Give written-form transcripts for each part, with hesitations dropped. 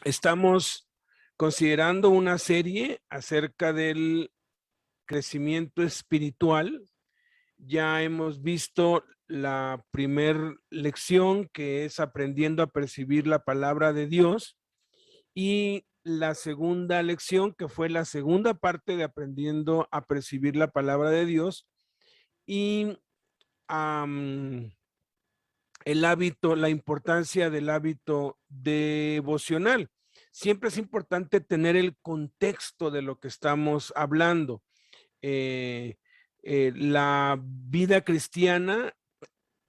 Estamos considerando una serie acerca del crecimiento espiritual. Ya hemos visto la primer lección, que es aprendiendo a percibir la palabra de Dios, y la segunda lección, que fue la segunda parte de aprendiendo a percibir la palabra de Dios, y am, el hábito, la importancia del hábito devocional. Siempre es importante tener el contexto de lo que estamos hablando. Eh, la vida cristiana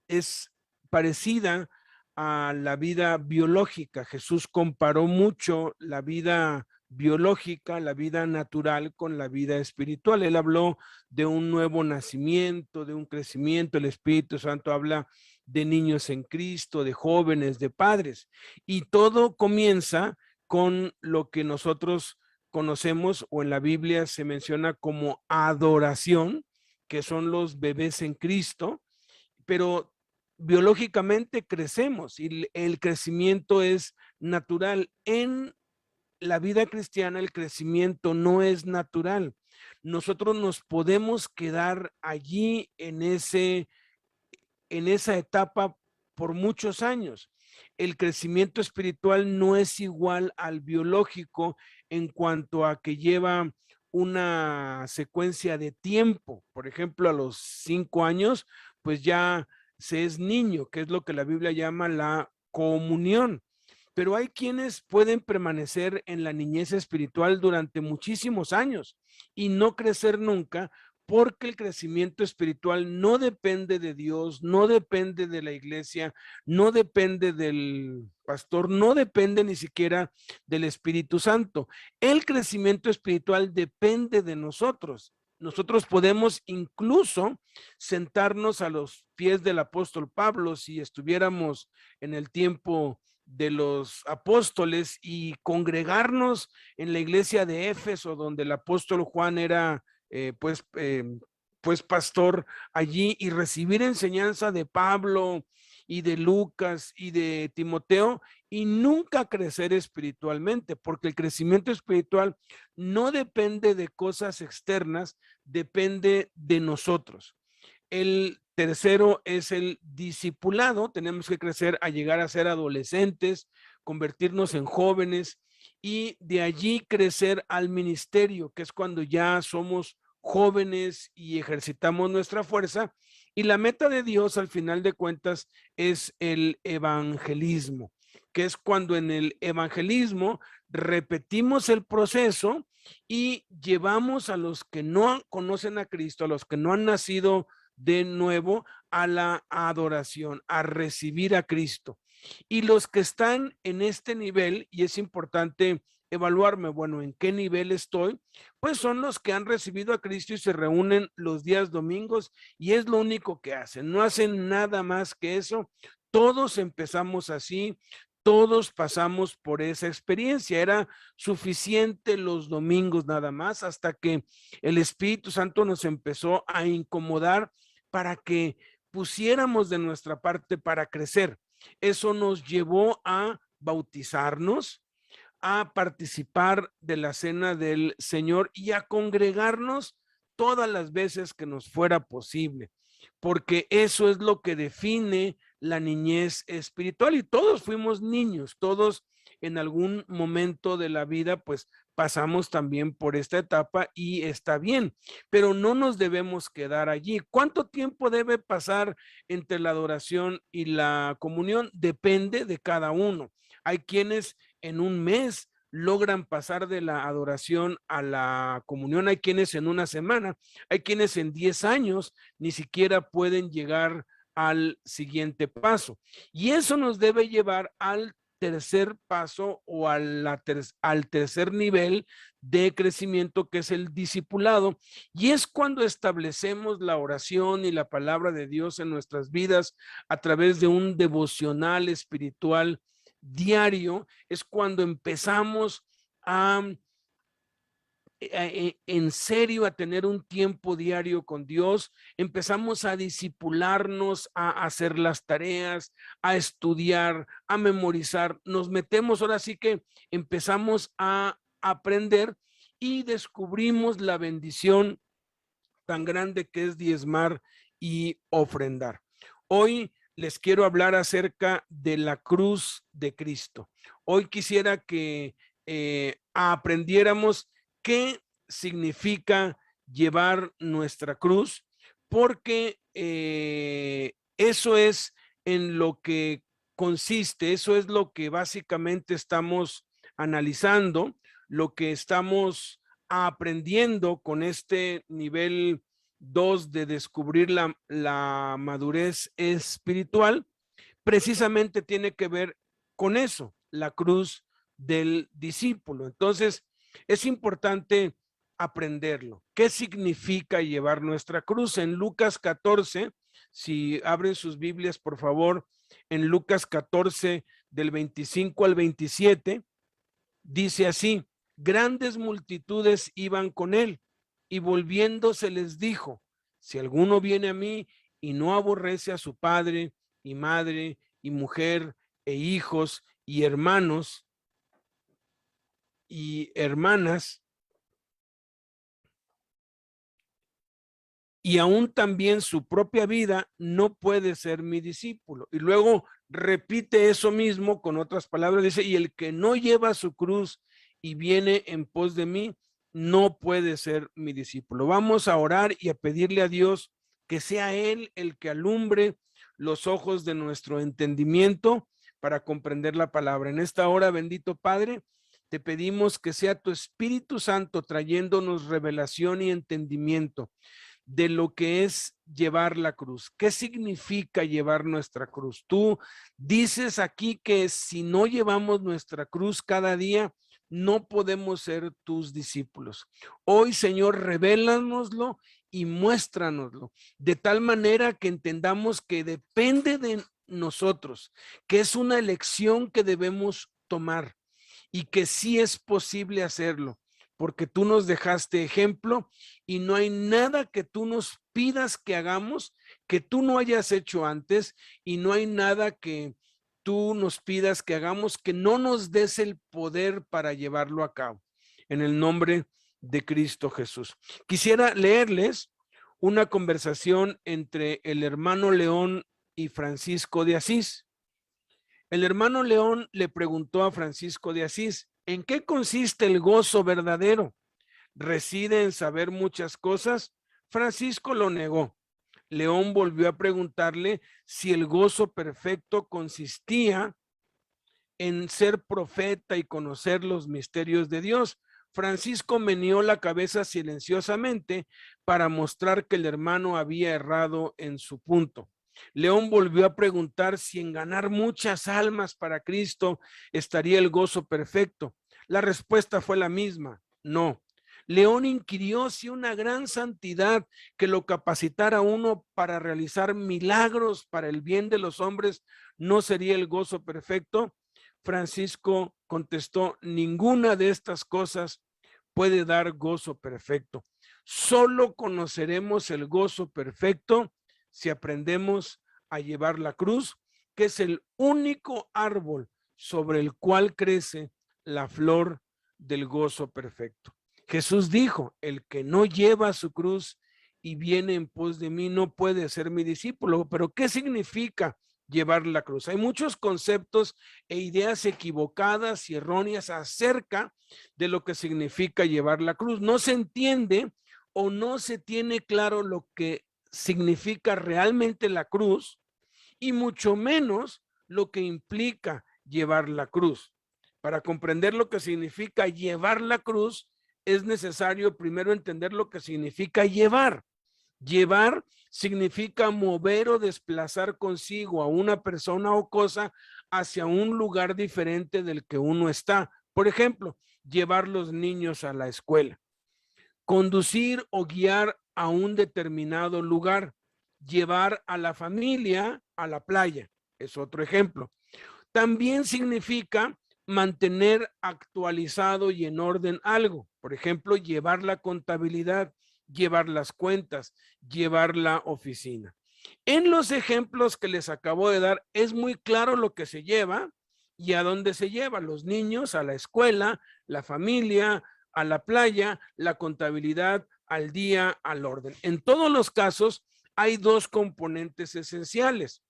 es parecida a la vida biológica. Jesús comparó mucho la vida biológica, la vida natural con la vida espiritual. Él habló de un nuevo nacimiento, de un crecimiento. El Espíritu Santo habla de niños en Cristo, de jóvenes, de padres. Y todo comienza con lo que nosotros conocemos o en la Biblia se menciona como adoración, que son los bebés en Cristo, pero biológicamente crecemos y el crecimiento es natural. En la vida cristiana el crecimiento no es natural. Nosotros nos podemos quedar allí en esa etapa por muchos años. El crecimiento espiritual no es igual al biológico en cuanto a que lleva una secuencia de tiempo. Por ejemplo, a los 5 años, pues ya se es niño, que es lo que la Biblia llama la comunión. Pero hay quienes pueden permanecer en la niñez espiritual durante muchísimos años y no crecer nunca, porque el crecimiento espiritual no depende de Dios, no depende de la iglesia, no depende del pastor, no depende ni siquiera del Espíritu Santo. El crecimiento espiritual depende de nosotros. Nosotros podemos incluso sentarnos a los pies del apóstol Pablo si estuviéramos en el tiempo de los apóstoles y congregarnos en la iglesia de Éfeso, donde el apóstol Juan era pues pastor allí, y recibir enseñanza de Pablo y de Lucas y de Timoteo y nunca crecer espiritualmente, porque el crecimiento espiritual no depende de cosas externas, depende de nosotros. El tercero es el discipulado. Tenemos que crecer a llegar a ser adolescentes, convertirnos en jóvenes y de allí crecer al ministerio, que es cuando ya somos jóvenes y ejercitamos nuestra fuerza. Y la meta de Dios, al final de cuentas, es el evangelismo, que es cuando en el evangelismo repetimos el proceso y llevamos a los que no conocen a Cristo, a los que no han nacido de nuevo, a la adoración, a recibir a Cristo. Y los que están en este nivel, y es importante evaluarme, bueno, ¿en qué nivel estoy? Pues son los que han recibido a Cristo y se reúnen los días domingos y es lo único que hacen, no hacen nada más que eso. Todos empezamos así, todos pasamos por esa experiencia. Era suficiente los domingos nada más hasta que el Espíritu Santo nos empezó a incomodar para que pusiéramos de nuestra parte para crecer. Eso nos llevó a bautizarnos, a participar de la cena del Señor y a congregarnos todas las veces que nos fuera posible, porque eso es lo que define la niñez espiritual y todos fuimos niños, todos en algún momento de la vida pues pasamos también por esta etapa y está bien, pero no nos debemos quedar allí. ¿Cuánto tiempo debe pasar entre la adoración y la comunión? Depende de cada uno. Hay quienes en un mes logran pasar de la adoración a la comunión, hay quienes en una semana, hay quienes en 10 años ni siquiera pueden llegar al siguiente paso. Y eso nos debe llevar al tercer paso o al tercer nivel de crecimiento, que es el discipulado, y es cuando establecemos la oración y la palabra de Dios en nuestras vidas a través de un devocional espiritual diario. Es cuando empezamos a en serio a tener un tiempo diario con Dios, empezamos a disipularnos, a hacer las tareas, a estudiar, a memorizar, nos metemos, ahora sí que empezamos a aprender y descubrimos la bendición tan grande que es diezmar y ofrendar. Hoy les quiero hablar acerca de la cruz de Cristo. Hoy quisiera que aprendiéramos qué significa llevar nuestra cruz, porque eso es en lo que consiste, eso es lo que básicamente estamos analizando, lo que estamos aprendiendo con este nivel 2 de descubrir la madurez espiritual, precisamente tiene que ver con eso, la cruz del discípulo. Entonces, es importante aprenderlo. ¿Qué significa llevar nuestra cruz? En Lucas 14, si abren sus Biblias, por favor, en Lucas 14, del 25 al 27, dice así: grandes multitudes iban con él, y volviéndose les dijo: si alguno viene a mí y no aborrece a su padre y madre y mujer e hijos y hermanos y hermanas, y aún también su propia vida, no puede ser mi discípulo. Y luego repite eso mismo con otras palabras, dice: y el que no lleva su cruz y viene en pos de mí, no puede ser mi discípulo. Vamos a orar y a pedirle a Dios que sea Él el que alumbre los ojos de nuestro entendimiento para comprender la palabra. En esta hora, bendito Padre, te pedimos que sea tu Espíritu Santo trayéndonos revelación y entendimiento de lo que es llevar la cruz. ¿Qué significa llevar nuestra cruz? Tú dices aquí que si no llevamos nuestra cruz cada día, no podemos ser tus discípulos. Hoy, Señor, revélanoslo y muéstranoslo, de tal manera que entendamos que depende de nosotros, que es una elección que debemos tomar y que sí es posible hacerlo, porque tú nos dejaste ejemplo y no hay nada que tú nos pidas que hagamos que tú no hayas hecho antes, y no hay nada que tú nos pidas que hagamos que no nos des el poder para llevarlo a cabo. En el nombre de Cristo Jesús. Quisiera leerles una conversación entre el hermano León y Francisco de Asís. El hermano León le preguntó a Francisco de Asís: ¿en qué consiste el gozo verdadero? ¿Reside en saber muchas cosas? Francisco lo negó. León volvió a preguntarle si el gozo perfecto consistía en ser profeta y conocer los misterios de Dios. Francisco meneó la cabeza silenciosamente para mostrar que el hermano había errado en su punto. León volvió a preguntar si en ganar muchas almas para Cristo estaría el gozo perfecto. La respuesta fue la misma: no. León inquirió si una gran santidad que lo capacitara a uno para realizar milagros para el bien de los hombres no sería el gozo perfecto. Francisco contestó: ninguna de estas cosas puede dar gozo perfecto. Solo conoceremos el gozo perfecto si aprendemos a llevar la cruz, que es el único árbol sobre el cual crece la flor del gozo perfecto. Jesús dijo: el que no lleva su cruz y viene en pos de mí no puede ser mi discípulo. Pero ¿qué significa llevar la cruz? Hay muchos conceptos e ideas equivocadas y erróneas acerca de lo que significa llevar la cruz. No se entiende o no se tiene claro lo que significa realmente la cruz, y mucho menos lo que implica llevar la cruz. Para comprender lo que significa llevar la cruz, es necesario primero entender lo que significa llevar. Llevar significa mover o desplazar consigo a una persona o cosa hacia un lugar diferente del que uno está. Por ejemplo, llevar los niños a la escuela, conducir o guiar a un determinado lugar, llevar a la familia a la playa, es otro ejemplo. También significa mantener actualizado y en orden algo. Por ejemplo, llevar la contabilidad, llevar las cuentas, llevar la oficina. En los ejemplos que les acabo de dar, es muy claro lo que se lleva y a dónde se lleva. Los niños a la escuela, la familia, a la playa, la contabilidad, al día, al orden. En todos los casos, hay dos componentes esenciales: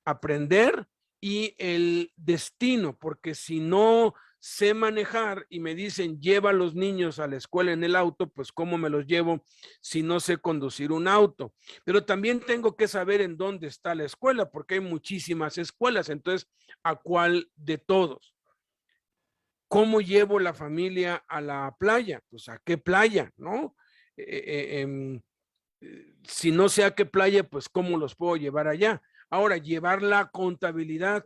aprender y el destino, porque si no sé manejar y me dicen lleva a los niños a la escuela en el auto, pues ¿cómo me los llevo si no sé conducir un auto? Pero también tengo que saber en dónde está la escuela, porque hay muchísimas escuelas. Entonces, ¿a cuál de todos? ¿Cómo llevo la familia a la playa? Pues ¿a qué playa? ¿No? Si no sé a qué playa, pues ¿cómo los puedo llevar allá? Ahora, llevar la contabilidad,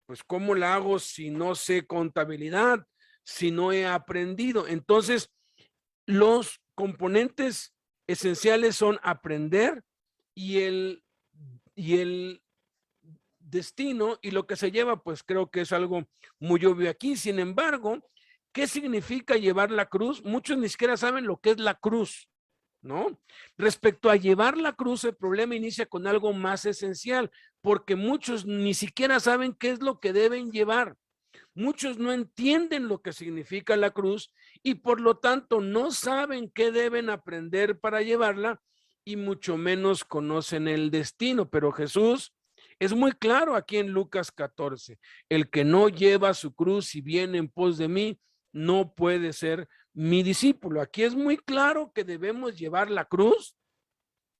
pues ¿cómo la hago si no sé contabilidad, si no he aprendido? Entonces, los componentes esenciales son aprender y el destino, y lo que se lleva, pues creo que es algo muy obvio aquí. Sin embargo, ¿qué significa llevar la cruz? Muchos ni siquiera saben lo que es la cruz, ¿no? Respecto a llevar la cruz, el problema inicia con algo más esencial, porque muchos ni siquiera saben qué es lo que deben llevar. Muchos no entienden lo que significa la cruz y por lo tanto no saben qué deben aprender para llevarla y mucho menos conocen el destino. Pero Jesús es muy claro aquí en Lucas 14: el que no lleva su cruz y viene en pos de mí, no puede ser mi discípulo. Aquí es muy claro que debemos llevar la cruz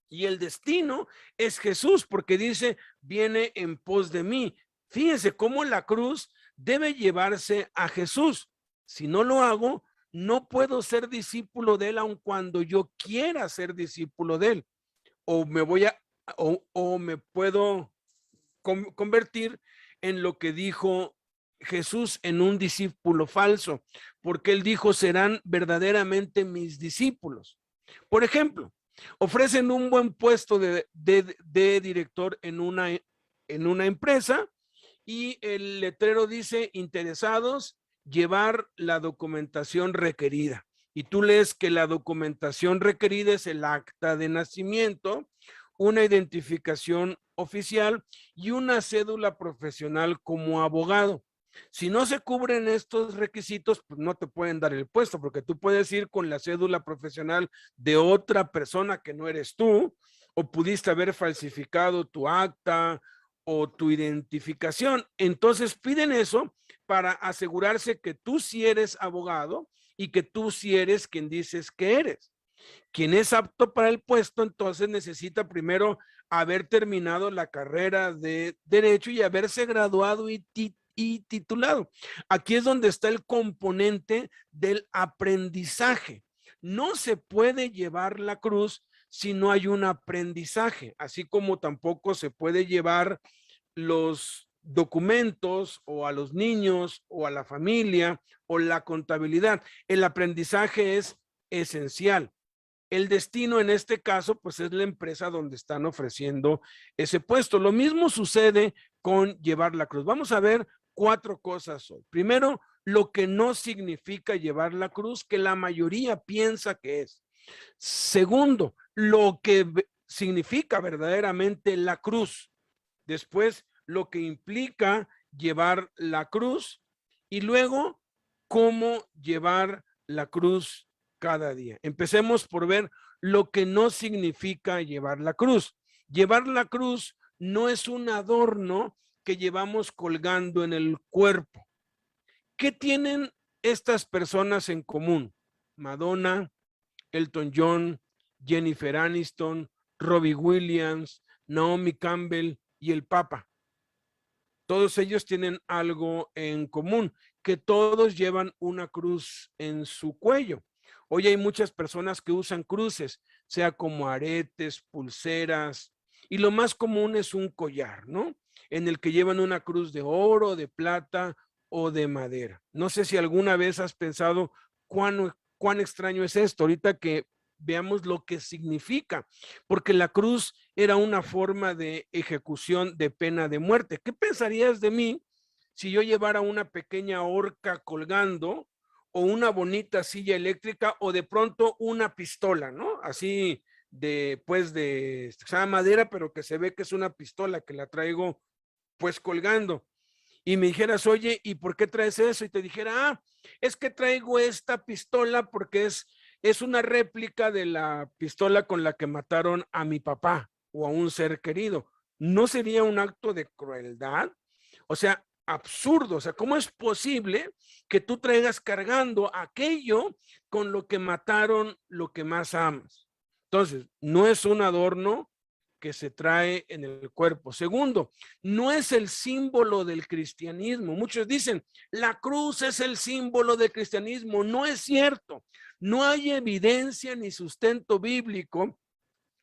y el destino es Jesús, porque dice, viene en pos de mí. Fíjense cómo la cruz debe llevarse a Jesús. Si no lo hago, no puedo ser discípulo de él, aun cuando yo quiera ser discípulo de él. O me voy a, o me puedo convertir en lo que dijo Jesús, en un discípulo falso, porque él dijo, serán verdaderamente mis discípulos. Por ejemplo, ofrecen un buen puesto de director en una empresa y el letrero dice, interesados, llevar la documentación requerida. Y tú lees que la documentación requerida es el acta de nacimiento, una identificación oficial y una cédula profesional como abogado. Si no se cubren estos requisitos, pues no te pueden dar el puesto, porque tú puedes ir con la cédula profesional de otra persona que no eres tú, o pudiste haber falsificado tu acta o tu identificación. Entonces piden eso para asegurarse que tú sí eres abogado y que tú sí eres quien dices que eres. Quien es apto para el puesto, entonces necesita primero haber terminado la carrera de Derecho y haberse graduado y titulado. Aquí es donde está el componente del aprendizaje. No se puede llevar la cruz si no hay un aprendizaje, así como tampoco se puede llevar los documentos o a los niños o a la familia o la contabilidad. El aprendizaje es esencial. El destino en este caso, pues es la empresa donde están ofreciendo ese puesto. Lo mismo sucede con llevar la cruz. Vamos a ver 4 cosas hoy. Primero, lo que no significa llevar la cruz, que la mayoría piensa que es. Segundo, lo que significa verdaderamente la cruz. Después, lo que implica llevar la cruz. Y luego, cómo llevar la cruz cada día. Empecemos por ver lo que no significa llevar la cruz. Llevar la cruz no es un adorno que llevamos colgando en el cuerpo. ¿Qué tienen estas personas en común? Madonna, Elton John, Jennifer Aniston, Robbie Williams, Naomi Campbell y el Papa. Todos ellos tienen algo en común, que todos llevan una cruz en su cuello. Hoy hay muchas personas que usan cruces, sea como aretes, pulseras, y lo más común es un collar, ¿no? En el que llevan una cruz de oro, de plata o de madera. No sé si alguna vez has pensado cuán extraño es esto, ahorita que veamos lo que significa, porque la cruz era una forma de ejecución de pena de muerte. ¿Qué pensarías de mí si yo llevara una pequeña horca colgando o una bonita silla eléctrica o de pronto una pistola, ¿no? Así de, pues de, o sea, madera, pero que se ve que es una pistola que la traigo pues colgando. Y me dijeras, oye, ¿y por qué traes eso? Y te dijera, es que traigo esta pistola porque es una réplica de la pistola con la que mataron a mi papá o a un ser querido. ¿No sería un acto de crueldad? O sea, absurdo. O sea, ¿cómo es posible que tú traigas cargando aquello con lo que mataron lo que más amas? Entonces, no es un adorno que se trae en el cuerpo. Segundo, no es el símbolo del cristianismo. Muchos dicen, la cruz es el símbolo del cristianismo. No es cierto. No hay evidencia ni sustento bíblico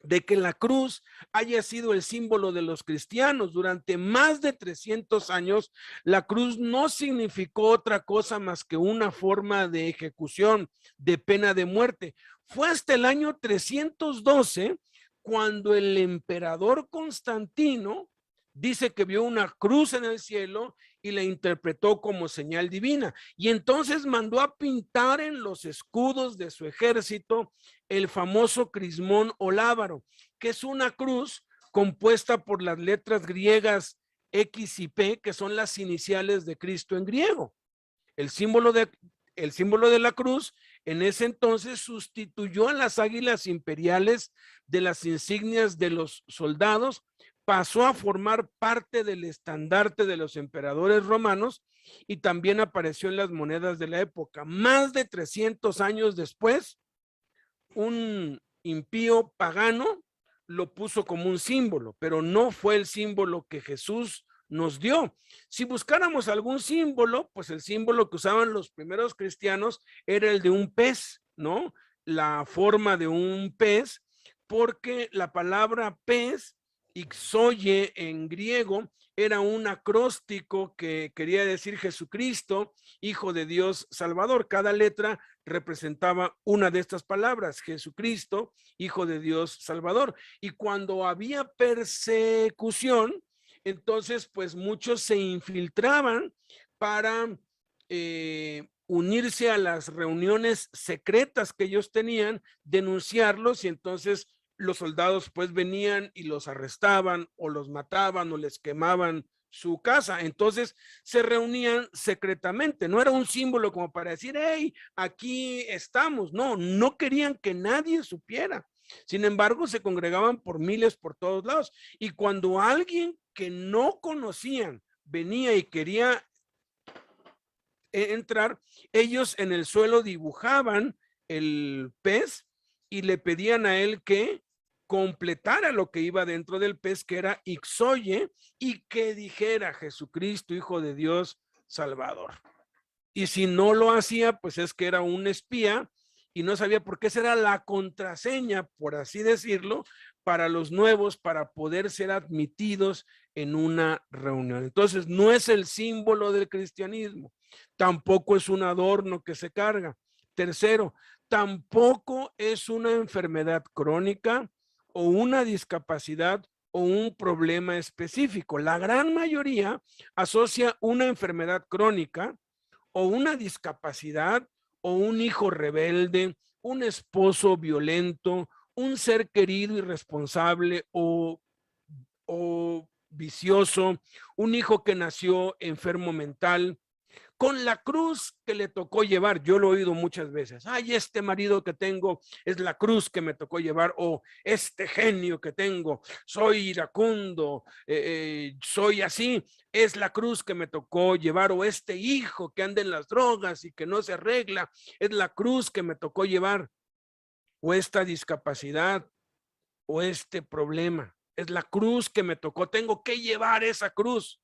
de que la cruz haya sido el símbolo de los cristianos. Durante más de 300 años, la cruz no significó otra cosa más que una forma de ejecución, de pena de muerte. Fue hasta el año 312 cuando el emperador Constantino dice que vio una cruz en el cielo y la interpretó como señal divina. Y entonces mandó a pintar en los escudos de su ejército el famoso crismón o lábaro, que es una cruz compuesta por las letras griegas X y P, que son las iniciales de Cristo en griego. El símbolo de la cruz en ese entonces sustituyó a las águilas imperiales de las insignias de los soldados, pasó a formar parte del estandarte de los emperadores romanos y también apareció en las monedas de la época. Más de 300 años después, un impío pagano lo puso como un símbolo, pero no fue el símbolo que Jesús nos dio. Si buscáramos algún símbolo, pues el símbolo que usaban los primeros cristianos era el de un pez, ¿no? La forma de un pez, porque la palabra pez, ixoye en griego, era un acróstico que quería decir Jesucristo, Hijo de Dios Salvador. Cada letra representaba una de estas palabras, Jesucristo, Hijo de Dios Salvador. Y cuando había persecución, entonces pues muchos se infiltraban para unirse a las reuniones secretas que ellos tenían, denunciarlos, y entonces los soldados pues venían y los arrestaban o los mataban o les quemaban su casa. Entonces se reunían secretamente, no era un símbolo como para decir, hey, aquí estamos. No, no querían que nadie supiera. Sin embargo, se congregaban por miles por todos lados. Y cuando alguien que no conocían venía y quería entrar, ellos en el suelo dibujaban el pez y le pedían a él que completara lo que iba dentro del pez, que era ixoye, y que dijera Jesucristo, Hijo de Dios Salvador. Y si no lo hacía, pues es que era un espía y no sabía por qué esa era la contraseña, por así decirlo, para los nuevos, para poder ser admitidos en una reunión. Entonces, no es el símbolo del cristianismo, tampoco es un adorno que se carga. Tercero, tampoco es una enfermedad crónica o una discapacidad o un problema específico. La gran mayoría asocia una enfermedad crónica o una discapacidad o un hijo rebelde, un esposo violento, un ser querido irresponsable o vicioso, un hijo que nació enfermo mental, con la cruz que le tocó llevar. Yo lo he oído muchas veces. Ay, este marido que tengo es la cruz que me tocó llevar, o este genio que tengo, soy iracundo, soy así, es la cruz que me tocó llevar, o este hijo que anda en las drogas y que no se arregla, es la cruz que me tocó llevar, o esta discapacidad, o este problema, es la cruz que me tocó, tengo que llevar esa cruz.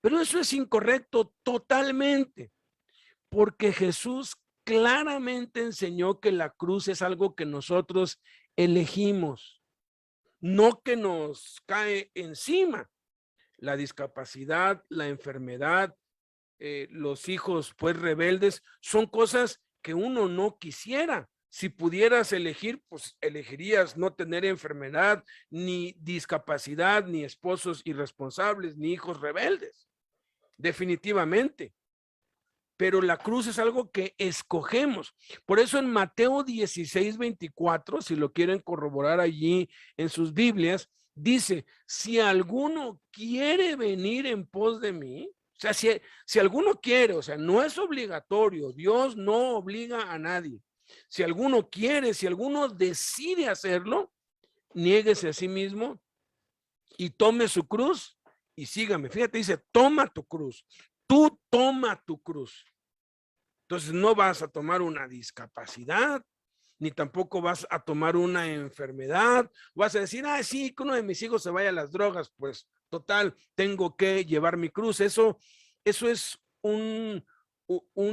Pero eso es incorrecto totalmente, porque Jesús claramente enseñó que la cruz es algo que nosotros elegimos, no que nos cae encima. La discapacidad, la enfermedad, los hijos pues rebeldes, son cosas que uno no quisiera. Si pudieras elegir, pues elegirías no tener enfermedad, ni discapacidad, ni esposos irresponsables, ni hijos rebeldes. definitivamente. Pero la cruz es algo que escogemos. Por eso en Mateo 16:24, si lo quieren corroborar allí en sus Biblias, dice, si alguno quiere venir en pos de mí, o sea, si alguno quiere, o sea, no es obligatorio, Dios no obliga a nadie. Si alguno quiere, si alguno decide hacerlo, niéguese a sí mismo y tome su cruz y sígame. Fíjate, dice, toma tu cruz. Tú toma tu cruz. Entonces no vas a tomar una discapacidad, ni tampoco vas a tomar una enfermedad. Vas a decir, ah, sí, que uno de mis hijos se vaya a las drogas. Pues total, tengo que llevar mi cruz. Eso es un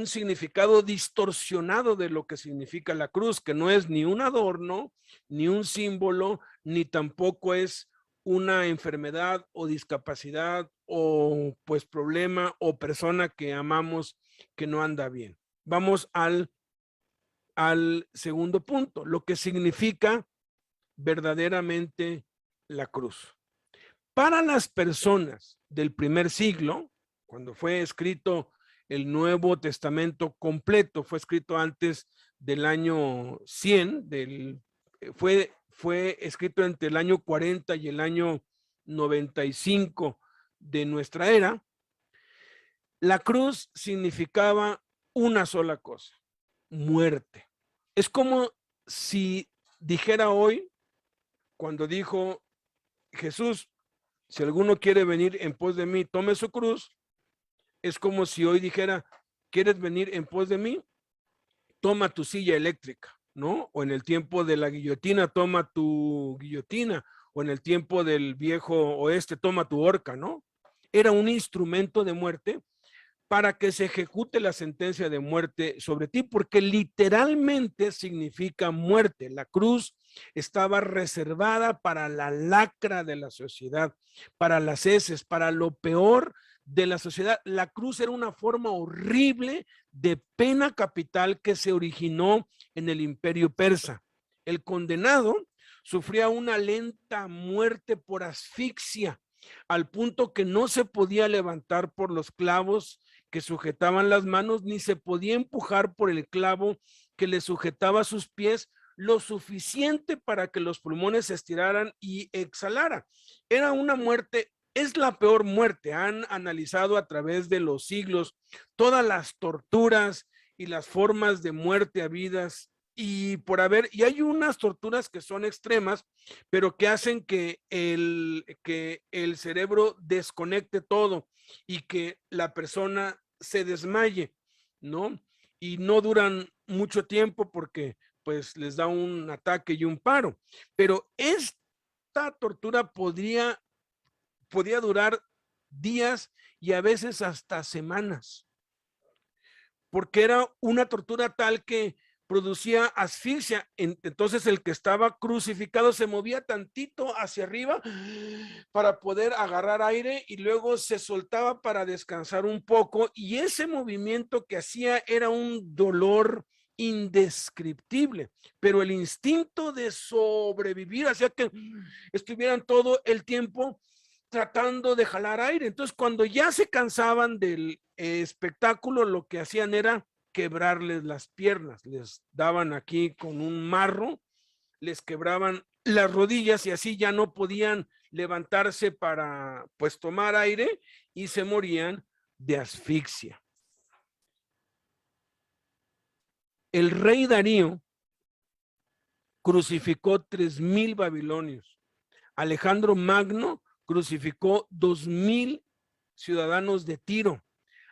significado distorsionado de lo que significa la cruz, que no es ni un adorno, ni un símbolo, ni tampoco es una enfermedad o discapacidad o pues problema o persona que amamos que no anda bien. Vamos al segundo punto, lo que significa verdaderamente la cruz. Para las personas del primer siglo, cuando fue escrito el Nuevo Testamento completo, fue escrito antes del año 100, fue escrito entre el año 40 y el año 95 de nuestra era. La cruz significaba una sola cosa, muerte. Es como si dijera hoy, cuando dijo Jesús, si alguno quiere venir en pos de mí, tome su cruz. Es como si hoy dijera, ¿quieres venir en pos de mí? Toma tu silla eléctrica, ¿no? O en el tiempo de la guillotina, toma tu guillotina. O en el tiempo del viejo oeste, toma tu horca, ¿no? Era un instrumento de muerte para que se ejecute la sentencia de muerte sobre ti, porque literalmente significa muerte. La cruz estaba reservada para la lacra de la sociedad, para las heces, para lo peor de la sociedad. La cruz era una forma horrible de pena capital que se originó en el Imperio Persa. El condenado sufría una lenta muerte por asfixia, al punto que no se podía levantar por los clavos que sujetaban las manos, ni se podía empujar por el clavo que le sujetaba sus pies lo suficiente para que los pulmones se estiraran y exhalara. Era una muerte, es la peor muerte. Han analizado a través de los siglos todas las torturas y las formas de muerte habidas y hay unas torturas que son extremas, pero que hacen que el cerebro desconecte todo y que la persona se desmaye, ¿no? Y no duran mucho tiempo porque pues les da un ataque y un paro. Pero esta tortura podía durar días y a veces hasta semanas, porque era una tortura tal que producía asfixia. Entonces el que estaba crucificado se movía tantito hacia arriba para poder agarrar aire y luego se soltaba para descansar un poco, y ese movimiento que hacía era un dolor indescriptible, pero el instinto de sobrevivir hacía que estuvieran todo el tiempo tratando de jalar aire. Entonces, cuando ya se cansaban del espectáculo, lo que hacían era quebrarles las piernas. Les daban aquí con un marro, les quebraban las rodillas y así ya no podían levantarse para pues tomar aire y se morían de asfixia. El rey Darío crucificó 3,000 babilonios. Alejandro Magno crucificó 2,000 ciudadanos de Tiro.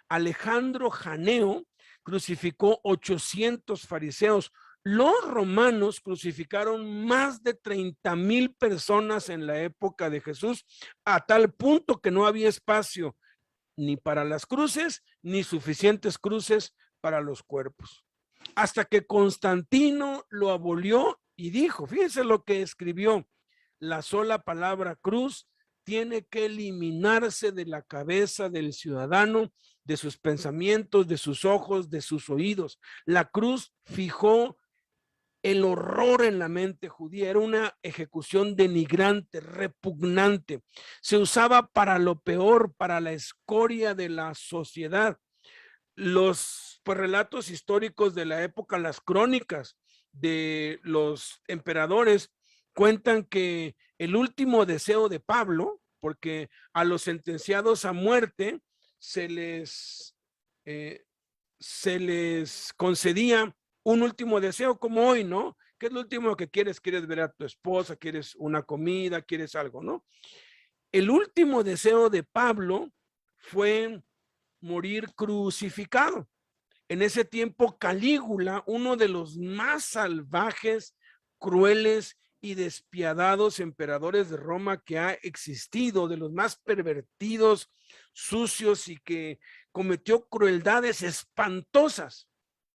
Alejandro Janeo crucificó 800 fariseos. Los romanos crucificaron más de 30,000 personas en la época de Jesús, a tal punto que no había espacio ni para las cruces, ni suficientes cruces para los cuerpos. Hasta que Constantino lo abolió y dijo, fíjense lo que escribió: la sola palabra cruz tiene que eliminarse de la cabeza del ciudadano, de sus pensamientos, de sus ojos, de sus oídos. La cruz fijó el horror en la mente judía. Era una ejecución denigrante, repugnante. Se usaba para lo peor, para la escoria de la sociedad. Los pues, relatos históricos de la época, las crónicas de los emperadores, cuentan que el último deseo de Pablo, porque a los sentenciados a muerte se les, eh, se les concedía un último deseo, como hoy, ¿no? ¿Qué es lo último que quieres? ¿Quieres ver a tu esposa? ¿Quieres una comida? ¿Quieres algo, no? El último deseo de Pablo fue morir crucificado. En ese tiempo, Calígula, uno de los más salvajes, crueles y despiadados emperadores de Roma que ha existido, de los más pervertidos, sucios y que cometió crueldades espantosas,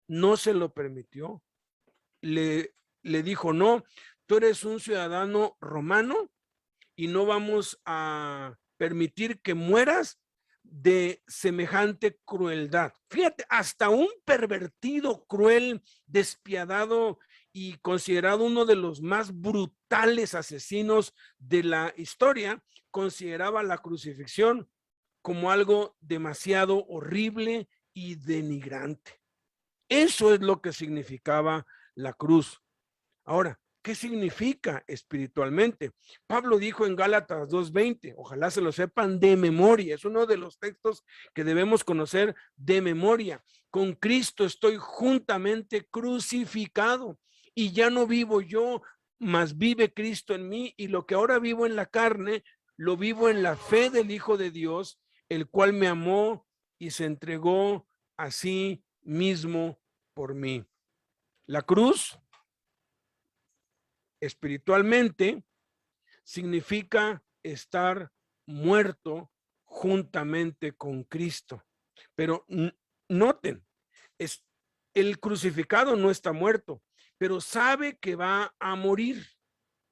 no se lo permitió. Le dijo, no, tú eres un ciudadano romano y no vamos a permitir que mueras de semejante crueldad. Fíjate, hasta un pervertido, cruel, despiadado y considerado uno de los más brutales asesinos de la historia, consideraba la crucifixión como algo demasiado horrible y denigrante. Eso es lo que significaba la cruz. Ahora, ¿qué significa espiritualmente? Pablo dijo en Gálatas 2:20, ojalá se lo sepan de memoria, es uno de los textos que debemos conocer de memoria. Con Cristo estoy juntamente crucificado y ya no vivo yo, mas vive Cristo en mí, y lo que ahora vivo en la carne, lo vivo en la fe del Hijo de Dios, el cual me amó y se entregó a sí mismo por mí. La cruz espiritualmente significa estar muerto juntamente con Cristo. Pero noten, el crucificado no está muerto, pero sabe que va a morir,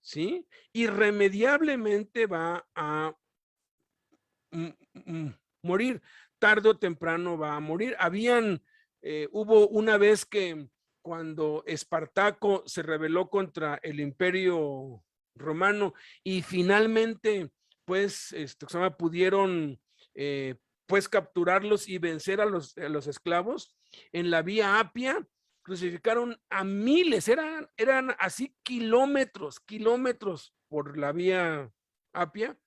¿sí? Irremediablemente va a morir, tarde o temprano va a morir. Hubo una vez que cuando Espartaco se rebeló contra el Imperio Romano y finalmente pues pudieron pues capturarlos y vencer a los esclavos en la vía Apia, crucificaron a miles, eran así kilómetros por la vía Apia,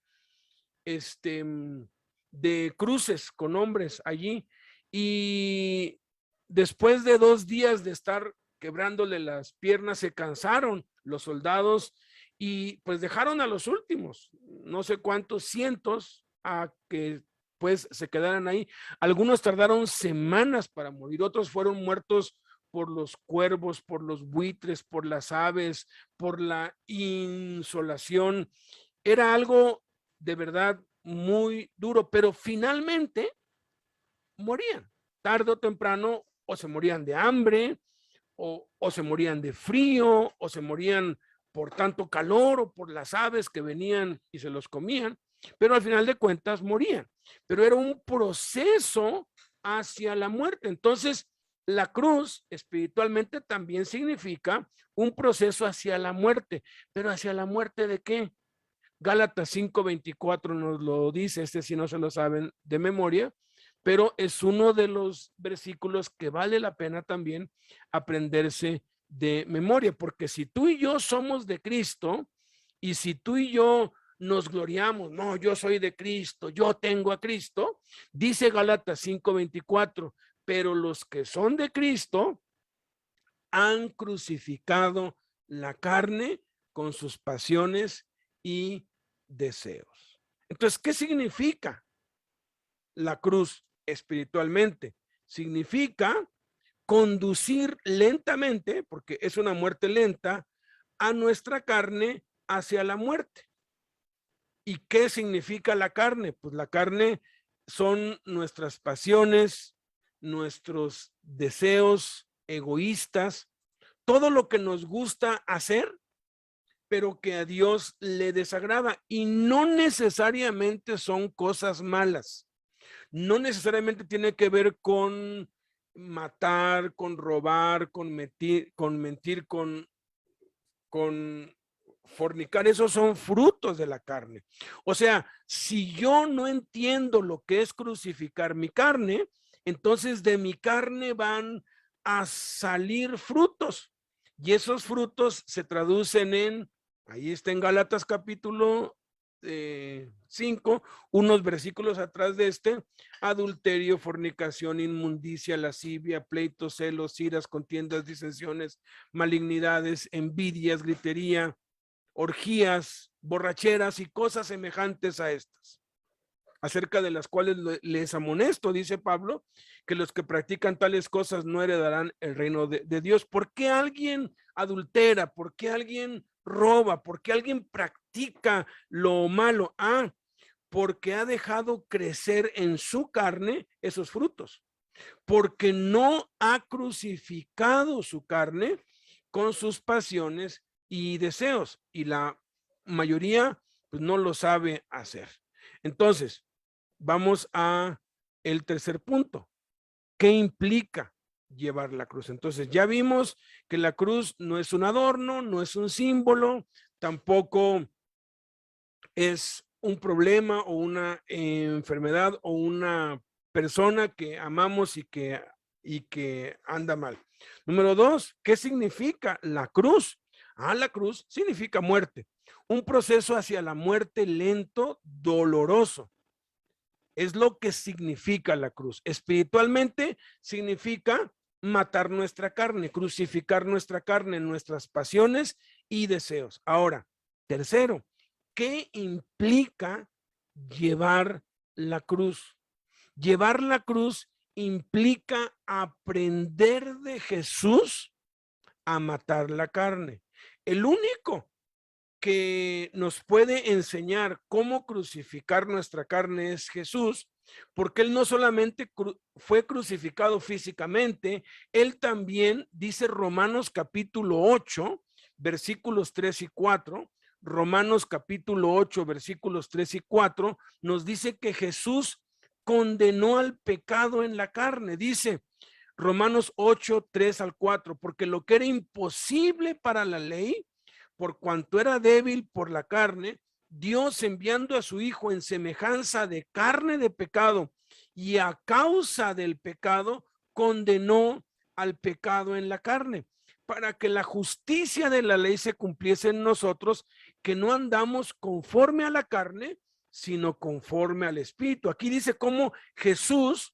de cruces con hombres allí, y después de 2 días de estar quebrándole las piernas, se cansaron los soldados y pues dejaron a los últimos, no sé cuántos cientos, a que pues se quedaran ahí. Algunos tardaron semanas para morir, otros fueron muertos por los cuervos, por los buitres, por las aves, por la insolación. Era algo de verdad muy duro, pero finalmente morían, tarde o temprano, o se morían de hambre, o se morían de frío, o se morían por tanto calor, o por las aves que venían y se los comían, pero al final de cuentas morían. Pero era un proceso hacia la muerte. Entonces, la cruz espiritualmente también significa un proceso hacia la muerte, pero ¿hacia la muerte de qué? Gálatas 5:24 nos lo dice, si no se lo saben de memoria, pero es uno de los versículos que vale la pena también aprenderse de memoria, porque si tú y yo somos de Cristo, y si tú y yo nos gloriamos, no, yo soy de Cristo, yo tengo a Cristo, dice Gálatas 5:24, pero los que son de Cristo han crucificado la carne con sus pasiones y deseos. Entonces, ¿qué significa la cruz espiritualmente? Significa conducir lentamente, porque es una muerte lenta, a nuestra carne hacia la muerte. ¿Y qué significa la carne? Pues la carne son nuestras pasiones, nuestros deseos egoístas, todo lo que nos gusta hacer, pero que a Dios le desagrada, y no necesariamente son cosas malas. No necesariamente tiene que ver con matar, con robar, con mentir, con con fornicar, esos son frutos de la carne. O sea, si yo no entiendo lo que es crucificar mi carne, entonces de mi carne van a salir frutos. Y esos frutos se traducen en, ahí está en Gálatas capítulo 5, unos versículos atrás de este: adulterio, fornicación, inmundicia, lascivia, pleitos, celos, iras, contiendas, disensiones, malignidades, envidias, gritería, orgías, borracheras y cosas semejantes a estas, acerca de las cuales les amonesto, dice Pablo, que los que practican tales cosas no heredarán el reino de Dios. ¿Por qué alguien adultera? ¿Por qué alguien roba? ¿Por qué alguien practica lo malo? Porque ha dejado crecer en su carne esos frutos, porque no ha crucificado su carne con sus pasiones y deseos, y la mayoría pues no lo sabe hacer. Entonces, vamos a el tercer punto. ¿Qué implica llevar la cruz? Entonces, ya vimos que la cruz no es un adorno, no es un símbolo, tampoco es un problema o una enfermedad o una persona que amamos y que anda mal. Número 2, ¿qué significa la cruz? La cruz significa muerte, un proceso hacia la muerte lento, doloroso. Es lo que significa la cruz. Espiritualmente significa matar nuestra carne, crucificar nuestra carne, nuestras pasiones y deseos. Ahora, tercero, ¿qué implica llevar la cruz? Llevar la cruz implica aprender de Jesús a matar la carne. El único que nos puede enseñar cómo crucificar nuestra carne es Jesús, porque él no solamente fue crucificado físicamente, él también, dice Romanos capítulo 8, versículos 3 y 4, Romanos capítulo 8, versículos 3 y 4, nos dice que Jesús condenó al pecado en la carne. Dice Romanos 8, 3 al 4, porque lo que era imposible para la ley, por cuanto era débil por la carne, Dios, enviando a su Hijo en semejanza de carne de pecado y a causa del pecado, condenó al pecado en la carne, para que la justicia de la ley se cumpliese en nosotros, que no andamos conforme a la carne, sino conforme al Espíritu. Aquí dice cómo Jesús,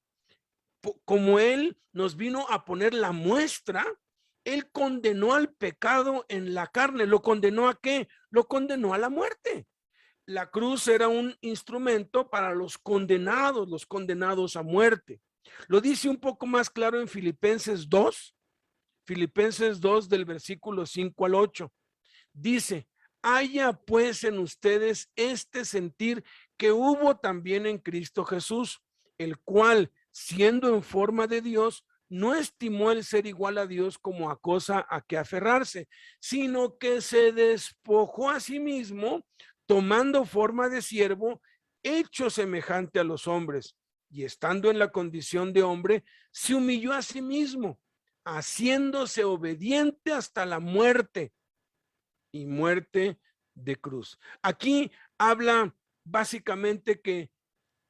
como él nos vino a poner la muestra, él condenó al pecado en la carne. ¿Lo condenó a qué? Lo condenó a la muerte. La cruz era un instrumento para los condenados a muerte. Lo dice un poco más claro en Filipenses 2, del versículo 5 al 8. Dice: haya pues en ustedes este sentir que hubo también en Cristo Jesús, el cual, siendo en forma de Dios, no estimó el ser igual a Dios como a cosa a que aferrarse, sino que se despojó a sí mismo, tomando forma de siervo, hecho semejante a los hombres, y estando en la condición de hombre, se humilló a sí mismo, haciéndose obediente hasta la muerte, y muerte de cruz. Aquí habla básicamente que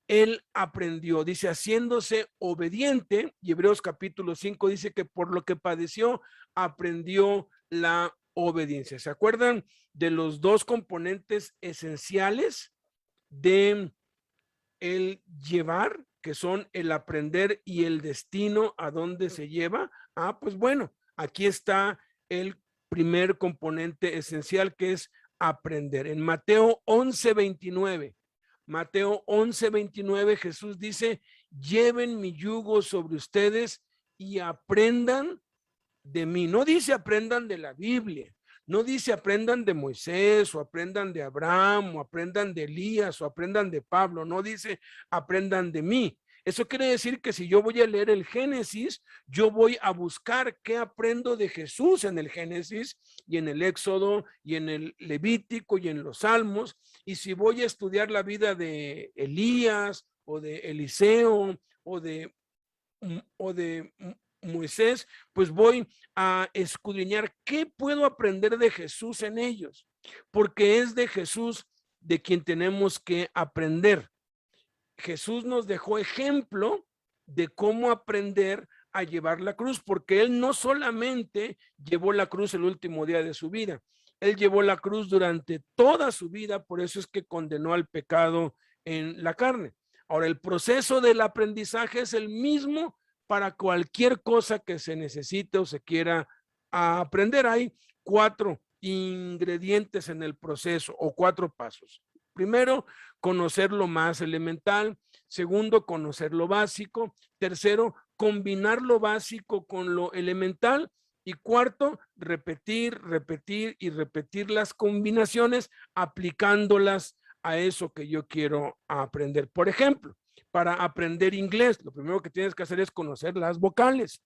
él aprendió, dice, haciéndose obediente, y Hebreos capítulo 5 dice que por lo que padeció, aprendió la obediencia. ¿Se acuerdan de los dos componentes esenciales de el llevar, que son el aprender y el destino a dónde se lleva? Pues bueno, aquí está el primer componente esencial, que es aprender. En Mateo 11:29, Jesús dice: lleven mi yugo sobre ustedes y aprendan de mí. No dice aprendan de la Biblia, no dice aprendan de Moisés o aprendan de Abraham o aprendan de Elías o aprendan de Pablo, no dice aprendan de mí. Eso quiere decir que si yo voy a leer el Génesis, yo voy a buscar qué aprendo de Jesús en el Génesis y en el Éxodo y en el Levítico y en los Salmos. Y si voy a estudiar la vida de Elías o de Eliseo o de Moisés, pues voy a escudriñar qué puedo aprender de Jesús en ellos, porque es de Jesús de quien tenemos que aprender. Jesús nos dejó ejemplo de cómo aprender a llevar la cruz, porque él no solamente llevó la cruz el último día de su vida, él llevó la cruz durante toda su vida, por eso es que condenó al pecado en la carne. Ahora, el proceso del aprendizaje es el mismo para cualquier cosa que se necesite o se quiera aprender. Hay 4 ingredientes en el proceso o 4 pasos. Primero, conocer lo más elemental. Segundo, conocer lo básico. Tercero, combinar lo básico con lo elemental. Y cuarto, repetir, repetir y repetir las combinaciones aplicándolas a eso que yo quiero aprender. Por ejemplo, para aprender inglés, lo primero que tienes que hacer es conocer las vocales.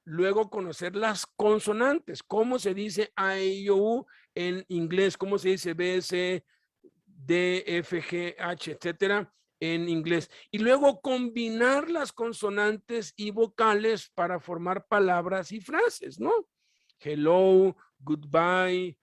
Luego conocer las consonantes, cómo se dice A, E, I, O, U en inglés, cómo se dice B, C, D, F, G, H, etcétera, en inglés. Y luego combinar las consonantes y vocales para formar palabras y frases, ¿no? Hello, goodbye,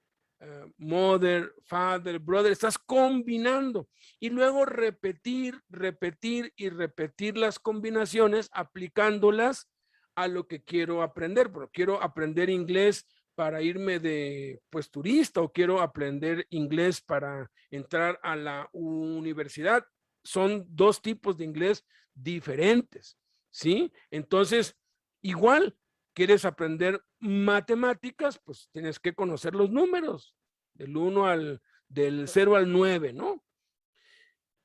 mother, father, brother, estás combinando. Y luego repetir, repetir y repetir las combinaciones aplicándolas a lo que quiero aprender. Pero quiero aprender inglés para irme de pues turista o quiero aprender inglés para entrar a la universidad. Son 2 tipos de inglés diferentes, ¿sí? Entonces, igual, quieres aprender matemáticas, pues tienes que conocer los números del 0 al 9, ¿no?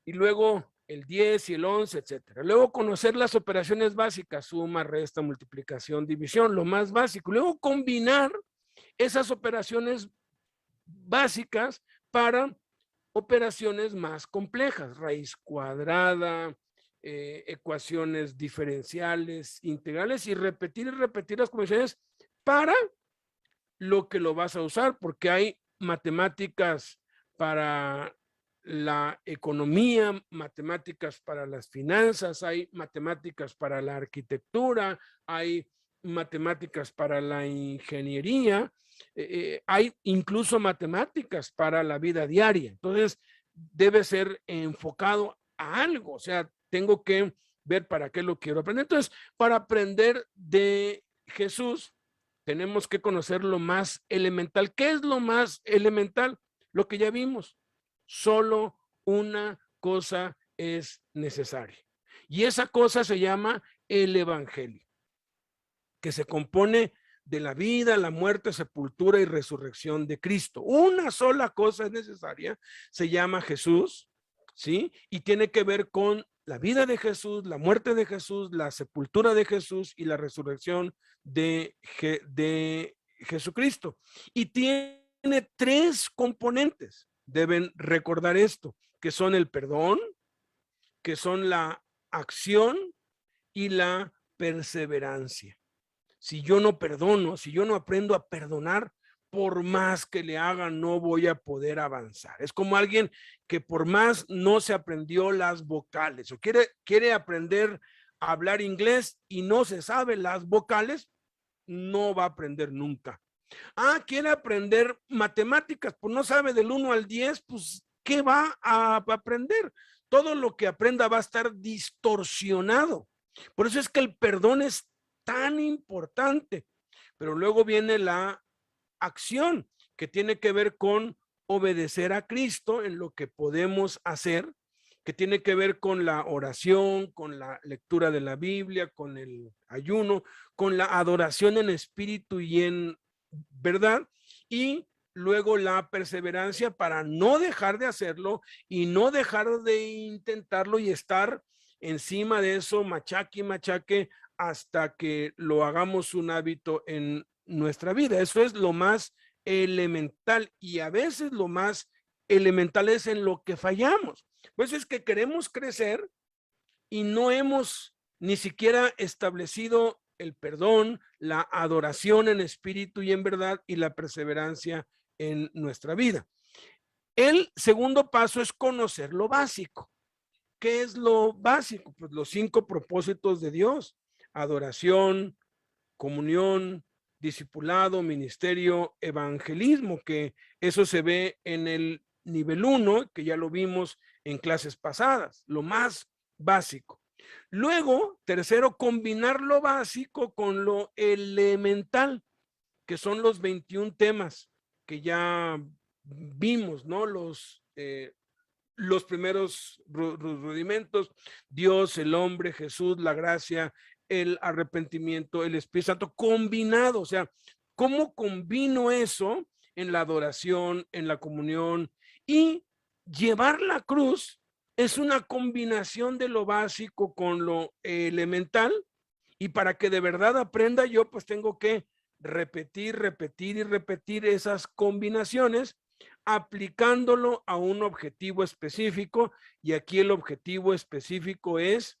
Y luego el 10 y el 11, etcétera. Luego conocer las operaciones básicas, suma, resta, multiplicación, división, lo más básico. Luego combinar esas operaciones básicas para operaciones más complejas, raíz cuadrada, ecuaciones diferenciales, integrales, y repetir las convenciones para lo que lo vas a usar, porque hay matemáticas para la economía, matemáticas para las finanzas, hay matemáticas para la arquitectura, hay matemáticas para la ingeniería, hay incluso matemáticas para la vida diaria. Entonces, debe ser enfocado a algo, o sea, tengo que ver para qué lo quiero aprender. Entonces, para aprender de Jesús, tenemos que conocer lo más elemental. ¿Qué es lo más elemental? Lo que ya vimos. Solo una cosa es necesaria. Y esa cosa se llama el Evangelio, que se compone de la vida, la muerte, sepultura y resurrección de Cristo. Una sola cosa es necesaria, se llama Jesús, ¿sí? Y tiene que ver con la vida de Jesús, la muerte de Jesús, la sepultura de Jesús y la resurrección de Jesucristo. Y tiene 3 componentes. Deben recordar esto, que son el perdón, que son la acción y la perseverancia. Si yo no perdono, si yo no aprendo a perdonar, por más que le hagan, no voy a poder avanzar. Es como alguien que por más no se aprendió las vocales o quiere aprender a hablar inglés y no se sabe las vocales, no va a aprender nunca. Quiere aprender matemáticas, pues no sabe del 1 al 10, pues ¿qué va a aprender? Todo lo que aprenda va a estar distorsionado. Por eso es que el perdón es tan importante. Pero luego viene la acción, que tiene que ver con obedecer a Cristo en lo que podemos hacer, que tiene que ver con la oración, con la lectura de la Biblia, con el ayuno, con la adoración en espíritu y en verdad, y luego la perseverancia para no dejar de hacerlo y no dejar de intentarlo y estar encima de eso, machaque y machaque, hasta que lo hagamos un hábito en nuestra vida. Eso es lo más elemental, y a veces lo más elemental es en lo que fallamos. Pues es que queremos crecer y no hemos ni siquiera establecido el perdón, la adoración en espíritu y en verdad y la perseverancia en nuestra vida. El segundo paso es conocer lo básico. ¿Qué es lo básico? Pues los 5 propósitos de Dios: adoración, comunión, discipulado, ministerio, evangelismo, que eso se ve en el nivel 1, que ya lo vimos en clases pasadas, lo más básico. Luego, tercero, combinar lo básico con lo elemental, que son los 21 temas que ya vimos, ¿no? Los primeros rudimentos: Dios, el hombre, Jesús, la gracia, el arrepentimiento, el Espíritu Santo, combinado. O sea, ¿cómo combino eso en la adoración, en la comunión? Y llevar la cruz es una combinación de lo básico con lo elemental, y para que de verdad aprenda yo, pues tengo que repetir, repetir y repetir esas combinaciones, aplicándolo a un objetivo específico. Y aquí el objetivo específico es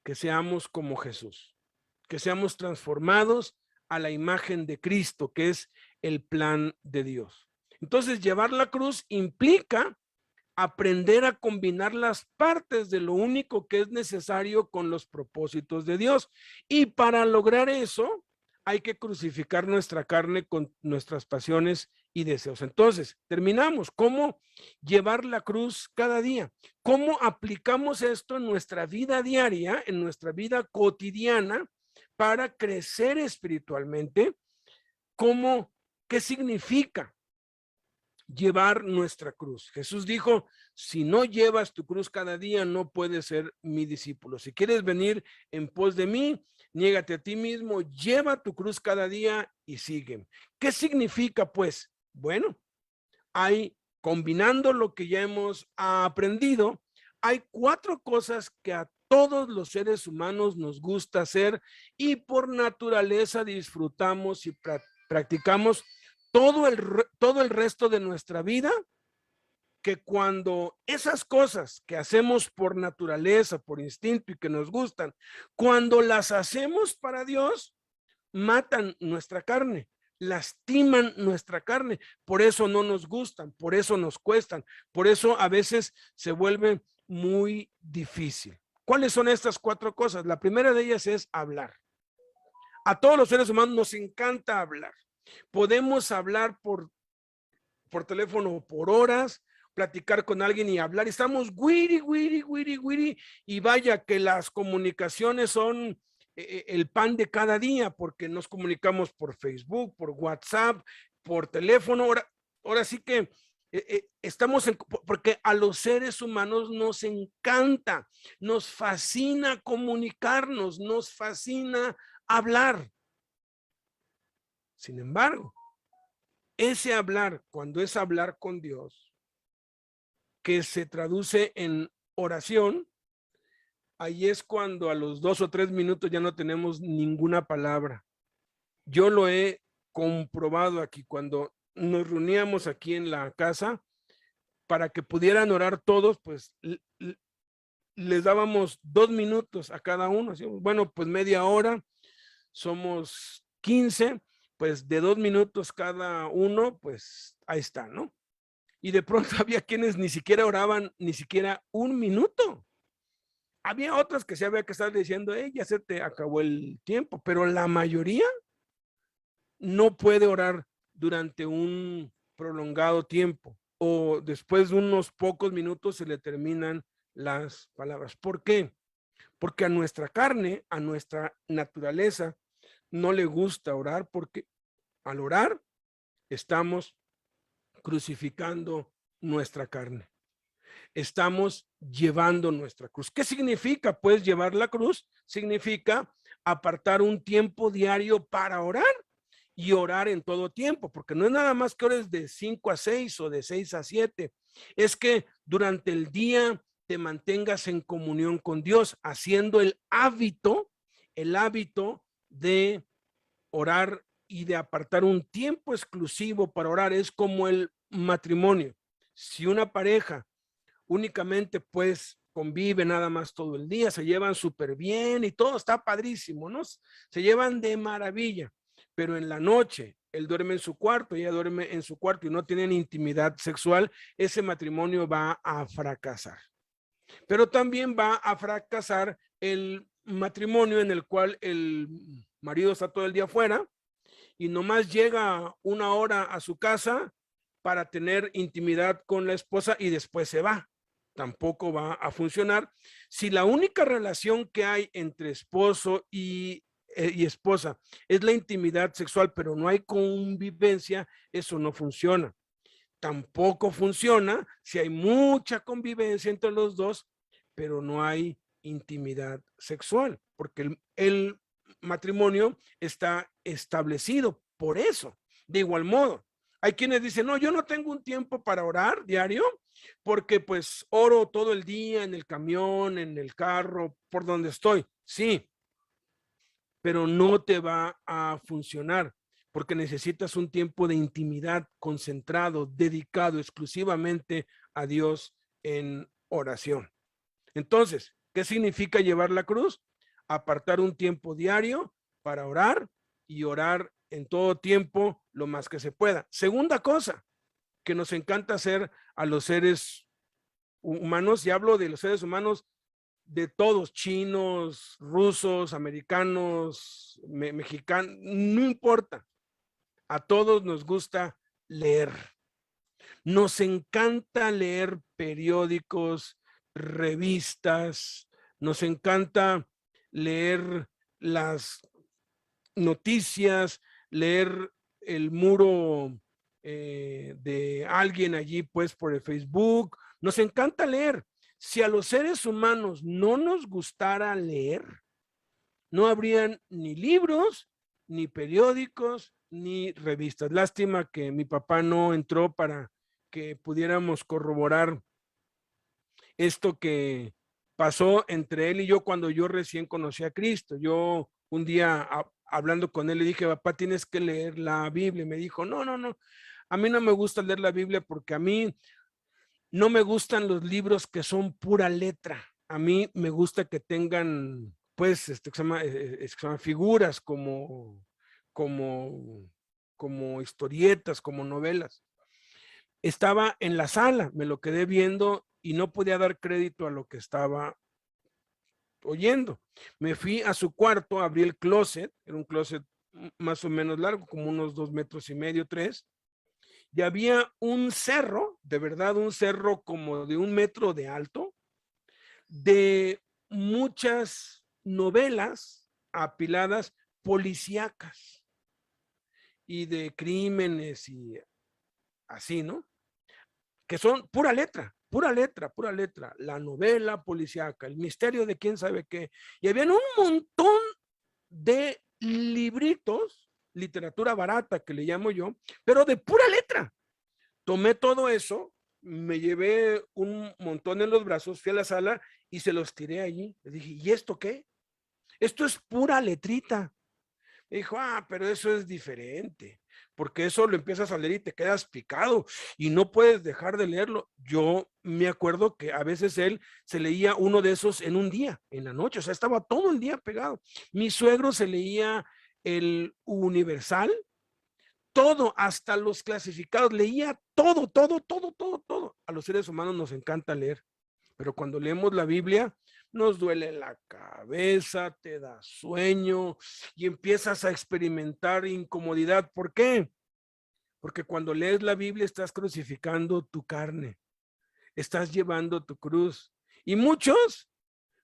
que seamos como Jesús, que seamos transformados a la imagen de Cristo, que es el plan de Dios. Entonces, llevar la cruz implica aprender a combinar las partes de lo único que es necesario con los propósitos de Dios. Y para lograr eso, hay que crucificar nuestra carne con nuestras pasiones y deseos. Entonces, terminamos. ¿Cómo llevar la cruz cada día? ¿Cómo aplicamos esto en nuestra vida diaria, en nuestra vida cotidiana, para crecer espiritualmente? ¿Qué significa llevar nuestra cruz? Jesús dijo: si no llevas tu cruz cada día, no puedes ser mi discípulo. Si quieres venir en pos de mí, niégate a ti mismo, lleva tu cruz cada día y sígueme. ¿Qué significa, pues? Bueno, combinando lo que ya hemos aprendido, hay 4 cosas que a todos los seres humanos nos gusta hacer y por naturaleza disfrutamos y practicamos todo el resto de nuestra vida, que cuando esas cosas que hacemos por naturaleza, por instinto y que nos gustan, cuando las hacemos para Dios, matan nuestra carne, lastiman nuestra carne. Por eso no nos gustan, por eso nos cuestan, por eso a veces se vuelve muy difícil. ¿Cuáles son estas 4 cosas? La primera de ellas es hablar. A todos los seres humanos nos encanta hablar. Podemos hablar por teléfono por horas, platicar con alguien y hablar. Estamos wiri, y vaya que las comunicaciones son el pan de cada día, porque nos comunicamos por Facebook, por WhatsApp, por teléfono. Ahora sí que porque a los seres humanos nos encanta, nos fascina comunicarnos, nos fascina hablar. Sin embargo, ese hablar, cuando es hablar con Dios, que se traduce en oración, ahí es cuando a los 2 o 3 minutos ya no tenemos ninguna palabra. Yo lo he comprobado aquí, cuando nos reuníamos aquí en la casa, para que pudieran orar todos, pues les dábamos 2 minutos a cada uno. Así, bueno, pues media hora, somos 15, pues de 2 minutos cada uno, pues ahí está, ¿no? Y de pronto había quienes ni siquiera oraban, ni siquiera 1 minuto. Había otros que se había que estar diciendo: ya se te acabó el tiempo, pero la mayoría no puede orar durante un prolongado tiempo, o después de unos pocos minutos se le terminan las palabras. ¿Por qué? Porque a nuestra carne, a nuestra naturaleza, no le gusta orar, porque al orar estamos crucificando nuestra carne. Estamos llevando nuestra cruz. ¿Qué significa, pues, llevar la cruz? Significa apartar un tiempo diario para orar, y orar en todo tiempo, porque no es nada más que ores de 5 a 6 o de 6 a 7, es que durante el día te mantengas en comunión con Dios, haciendo el hábito de orar y de apartar un tiempo exclusivo para orar. Es como el matrimonio. Si una pareja únicamente pues convive nada más todo el día, se llevan súper bien y todo está padrísimo, ¿no? Se llevan de maravilla, pero en la noche él duerme en su cuarto, ella duerme en su cuarto y no tienen intimidad sexual, ese matrimonio va a fracasar. Pero también va a fracasar el matrimonio en el cual el marido está todo el día afuera y nomás llega una hora a su casa para tener intimidad con la esposa y después se va. Tampoco va a funcionar. Si la única relación que hay entre esposo y esposa es la intimidad sexual, pero no hay convivencia, eso no funciona. Tampoco funciona si hay mucha convivencia entre los dos, pero no hay intimidad sexual, porque el matrimonio está establecido por eso. De igual modo, hay quienes dicen, no, yo no tengo un tiempo para orar diario, porque pues oro todo el día en el camión, en el carro, por donde estoy. Sí, pero no te va a funcionar porque necesitas un tiempo de intimidad concentrado, dedicado exclusivamente a Dios en oración. Entonces, ¿qué significa llevar la cruz? Apartar un tiempo diario para orar y orar en todo tiempo lo más que se pueda. Segunda cosa que nos encanta hacer a los seres humanos, y hablo de los seres humanos de todos, chinos, rusos, americanos, mexicanos, no importa. A todos nos gusta leer. Nos encanta leer periódicos, revistas, nos encanta leer las noticias, leer el muro de alguien allí pues por el Facebook. Nos encanta leer. Si a los seres humanos no nos gustara leer, no habrían ni libros, ni periódicos, ni revistas. Lástima que mi papá no entró para que pudiéramos corroborar esto que pasó entre él y yo cuando yo recién conocí a Cristo. Yo un día hablando con él le dije, papá, tienes que leer la Biblia. Y me dijo, no, a mí no me gusta leer la Biblia porque a mí no me gustan los libros que son pura letra. A mí me gusta que tengan, pues, se llama figuras como historietas, como novelas. Estaba en la sala, me lo quedé viendo y no podía dar crédito a lo que estaba oyendo. Me fui a su cuarto, abrí el closet, era un closet más o menos largo, como unos 2,5 metros, 3, y había un cerro, de verdad un cerro como de 1 metro de alto, de muchas novelas apiladas policíacas y de crímenes y así, ¿no? Que son pura letra, pura letra, pura letra. La novela policíaca, el misterio de quién sabe qué. Y habían un montón de libritos, literatura barata que le llamo yo, pero de pura letra. Tomé todo eso, me llevé un montón en los brazos, fui a la sala y se los tiré allí. Le dije, ¿y esto qué? Esto es pura letrita. Me dijo, pero eso es diferente, porque eso lo empiezas a leer y te quedas picado y no puedes dejar de leerlo. Yo me acuerdo que a veces él se leía uno de esos en un día, en la noche, o sea, estaba todo el día pegado. Mi suegro se leía el Universal, todo, hasta los clasificados, leía todo, todo, todo, todo, todo. A los seres humanos nos encanta leer, pero cuando leemos la Biblia, nos duele la cabeza, te da sueño y empiezas a experimentar incomodidad. ¿Por qué? Porque cuando lees la Biblia estás crucificando tu carne, estás llevando tu cruz. Y muchos,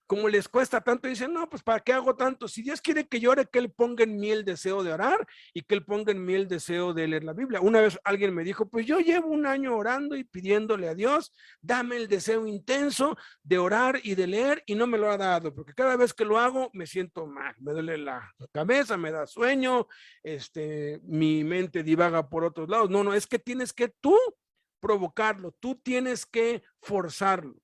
como les cuesta tanto, dicen, no, pues ¿para qué hago tanto? Si Dios quiere que llore, que Él ponga en mí el deseo de orar y que Él ponga en mí el deseo de leer la Biblia. Una vez alguien me dijo, pues yo llevo 1 año orando y pidiéndole a Dios, dame el deseo intenso de orar y de leer, y no me lo ha dado, porque cada vez que lo hago me siento mal, me duele la cabeza, me da sueño, mi mente divaga por otros lados. No, es que tienes que tú provocarlo, tú tienes que forzarlo.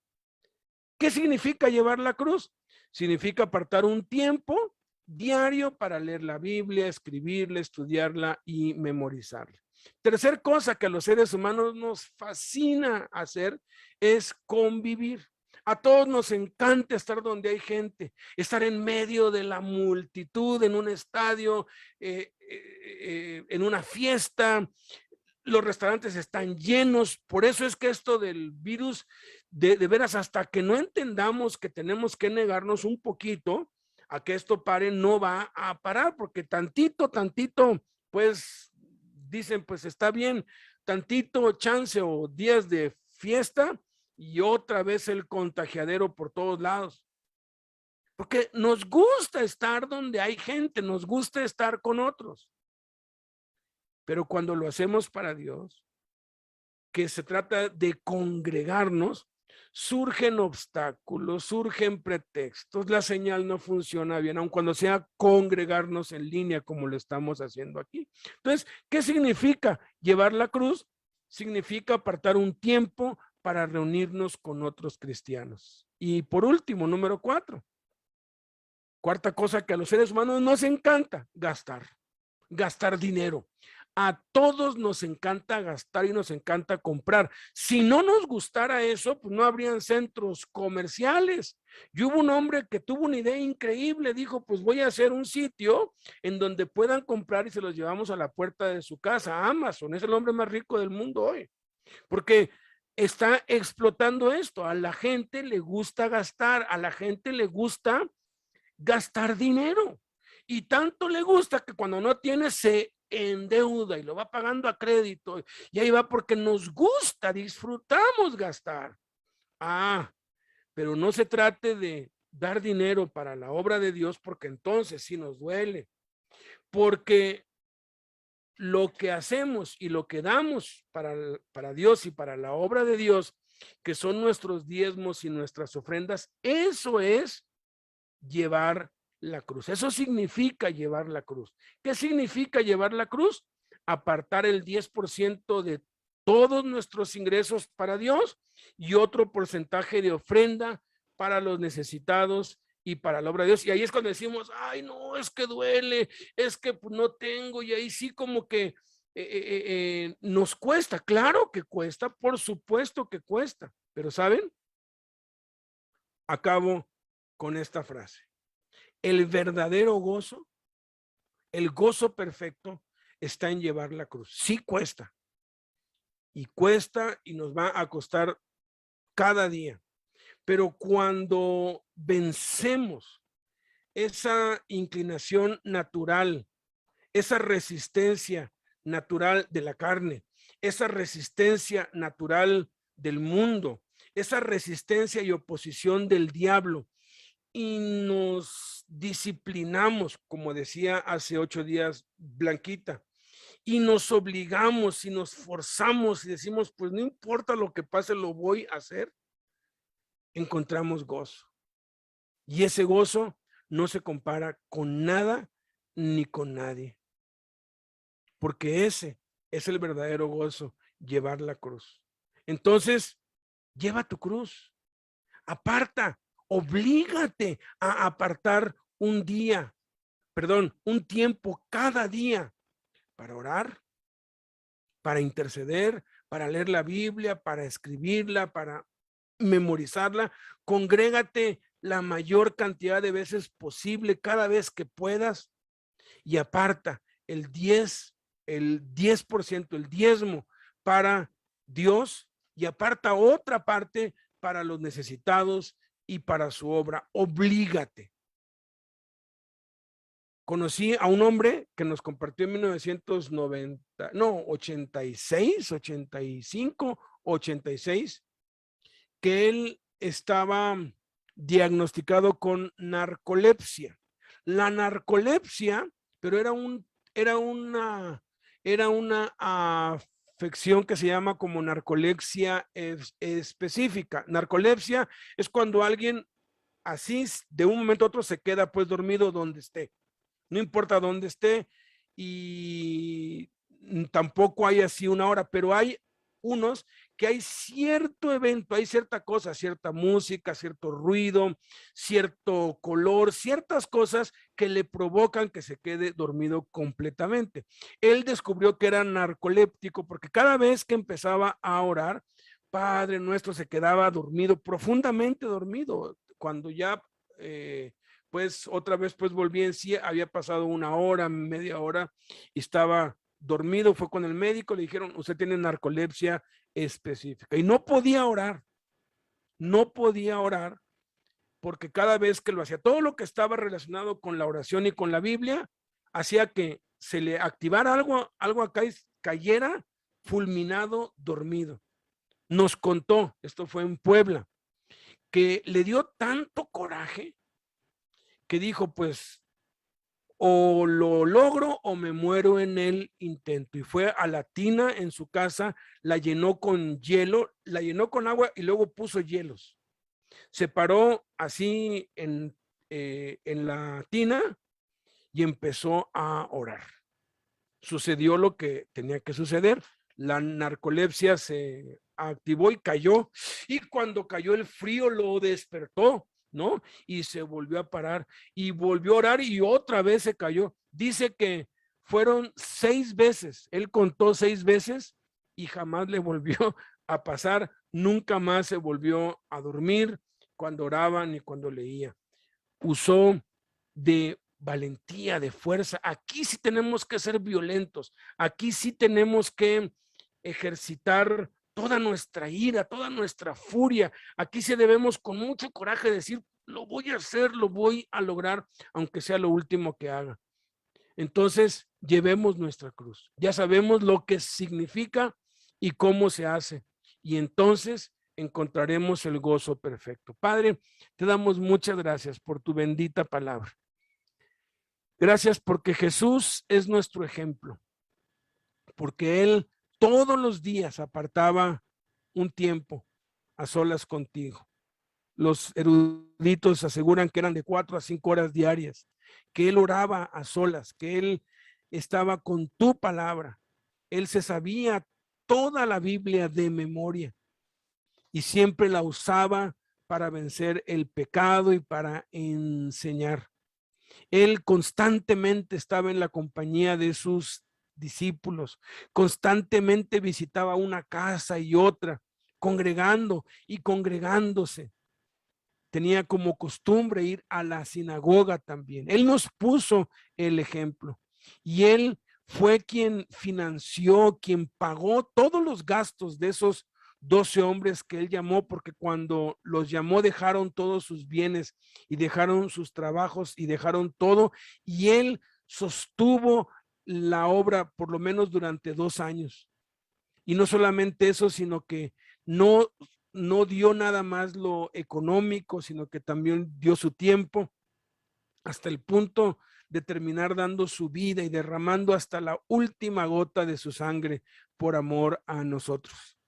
¿Qué significa llevar la cruz? Significa apartar un tiempo diario para leer la Biblia, escribirla, estudiarla y memorizarla. Tercer cosa que a los seres humanos nos fascina hacer es convivir. A todos nos encanta estar donde hay gente, estar en medio de la multitud, en un estadio, en una fiesta. Los restaurantes están llenos, por eso es que esto del virus, de veras, hasta que no entendamos que tenemos que negarnos un poquito a que esto pare, no va a parar, porque tantito, pues dicen, pues está bien, tantito chance o días de fiesta y otra vez el contagiadero por todos lados. Porque nos gusta estar donde hay gente, nos gusta estar con otros. Pero cuando lo hacemos para Dios, que se trata de congregarnos, surgen obstáculos, surgen pretextos, la señal no funciona bien, aun cuando sea congregarnos en línea como lo estamos haciendo aquí. Entonces, ¿qué significa llevar la cruz? Significa apartar un tiempo para reunirnos con otros cristianos. Y por último, número 4. Cuarta cosa que a los seres humanos nos encanta, gastar dinero. A todos nos encanta gastar y nos encanta comprar. Si no nos gustara eso, pues no habrían centros comerciales. Y hubo un hombre que tuvo una idea increíble, dijo, pues voy a hacer un sitio en donde puedan comprar y se los llevamos a la puerta de su casa. Amazon es el hombre más rico del mundo hoy, porque está explotando esto. A la gente le gusta gastar, a la gente le gusta gastar dinero. Y tanto le gusta que cuando no tiene se endeuda y lo va pagando a crédito. Y ahí va porque nos gusta, disfrutamos gastar. Pero no se trate de dar dinero para la obra de Dios, porque entonces sí nos duele. Porque lo que hacemos y lo que damos para Dios y para la obra de Dios, que son nuestros diezmos y nuestras ofrendas, eso es llevar la cruz. Eso significa llevar la cruz. ¿Qué significa llevar la cruz? Apartar el 10% de todos nuestros ingresos para Dios y otro porcentaje de ofrenda para los necesitados y para la obra de Dios. Y ahí es cuando decimos, ay, no, es que duele, es que pues, no tengo, y ahí sí como que nos cuesta. Claro que cuesta, por supuesto que cuesta, pero ¿saben? Acabo con esta frase. El verdadero gozo, el gozo perfecto, está en llevar la cruz. Sí cuesta. Y cuesta y nos va a costar cada día. Pero cuando vencemos esa inclinación natural, esa resistencia natural de la carne, esa resistencia natural del mundo, esa resistencia y oposición del diablo, y nos disciplinamos, como decía hace 8 días Blanquita, y nos obligamos y nos forzamos y decimos, pues no importa lo que pase, lo voy a hacer, encontramos gozo. Y ese gozo no se compara con nada ni con nadie, porque ese es el verdadero gozo, llevar la cruz. Entonces, lleva tu cruz, aparta, oblígate a apartar un tiempo cada día para orar, para interceder, para leer la Biblia, para escribirla, para memorizarla. Congrégate la mayor cantidad de veces posible, cada vez que puedas, y aparta el 10%, el diezmo para Dios, y aparta otra parte para los necesitados y para su obra. Oblígate. Conocí a un hombre que nos compartió en 1990, no, 86, 85, 86, que él estaba diagnosticado con narcolepsia. La narcolepsia, pero era una afección que se llama como narcolepsia específica. Narcolepsia es cuando alguien así de un momento a otro se queda pues dormido donde esté. No importa dónde esté, y tampoco hay así una hora, pero hay unos que hay cierto evento, hay cierta cosa, cierta música, cierto ruido, cierto color, ciertas cosas que le provocan que se quede dormido completamente. Él descubrió que era narcoléptico porque cada vez que empezaba a orar, Padre Nuestro, se quedaba dormido, profundamente dormido. Cuando ya pues otra vez pues volví en sí, había pasado una hora, media hora, y estaba dormido. Fue con el médico, le dijeron, usted tiene narcolepsia específica, y no podía orar porque cada vez que lo hacía, todo lo que estaba relacionado con la oración y con la Biblia, hacía que se le activara algo acá y cayera fulminado, dormido. Nos contó, esto fue en Puebla, que le dio tanto coraje que dijo, pues, o lo logro o me muero en el intento. Y fue a la tina en su casa, la llenó con hielo, la llenó con agua y luego puso hielos. Se paró así en la tina y empezó a orar. Sucedió lo que tenía que suceder. La narcolepsia se activó y cayó. Y cuando cayó el frío lo despertó, ¿no? Y se volvió a parar y volvió a orar y otra vez se cayó. Dice que fueron 6 veces. Él contó 6 veces y jamás le volvió a pasar. Nunca más se volvió a dormir cuando oraba ni cuando leía. Usó de valentía, de fuerza. Aquí sí tenemos que ser violentos. Aquí sí tenemos que ejercitar toda nuestra ira, toda nuestra furia. Aquí sí debemos con mucho coraje decir, lo voy a hacer, lo voy a lograr, aunque sea lo último que haga. Entonces, llevemos nuestra cruz. Ya sabemos lo que significa y cómo se hace. Y entonces encontraremos el gozo perfecto. Padre, te damos muchas gracias por tu bendita palabra. Gracias porque Jesús es nuestro ejemplo, porque Él todos los días apartaba un tiempo a solas contigo. Los eruditos aseguran que eran de 4 a 5 horas diarias, que Él oraba a solas, que Él estaba con tu palabra. Él se sabía toda la Biblia de memoria y siempre la usaba para vencer el pecado y para enseñar. Él constantemente estaba en la compañía de sus discípulos, constantemente visitaba una casa y otra, congregando y congregándose. Tenía como costumbre ir a la sinagoga también. Él nos puso el ejemplo y él fue quien financió, quien pagó todos los gastos de esos 12 hombres que él llamó, porque cuando los llamó dejaron todos sus bienes y dejaron sus trabajos y dejaron todo, y él sostuvo la obra por lo menos durante 2 años. Y no solamente eso, sino que no dio nada más lo económico, sino que también dio su tiempo hasta el punto de terminar dando su vida y derramando hasta la última gota de su sangre por amor a nosotros.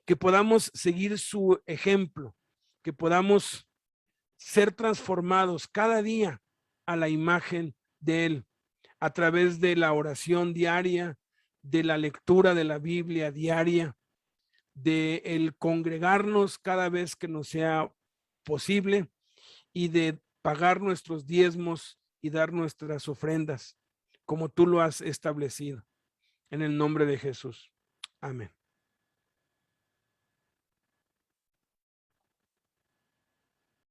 Que podamos seguir su ejemplo, que podamos ser transformados cada día a la imagen de Él, a través de la oración diaria, de la lectura de la Biblia diaria, de el congregarnos cada vez que nos sea posible y de pagar nuestros diezmos y dar nuestras ofrendas como tú lo has establecido. En el nombre de Jesús. Amén.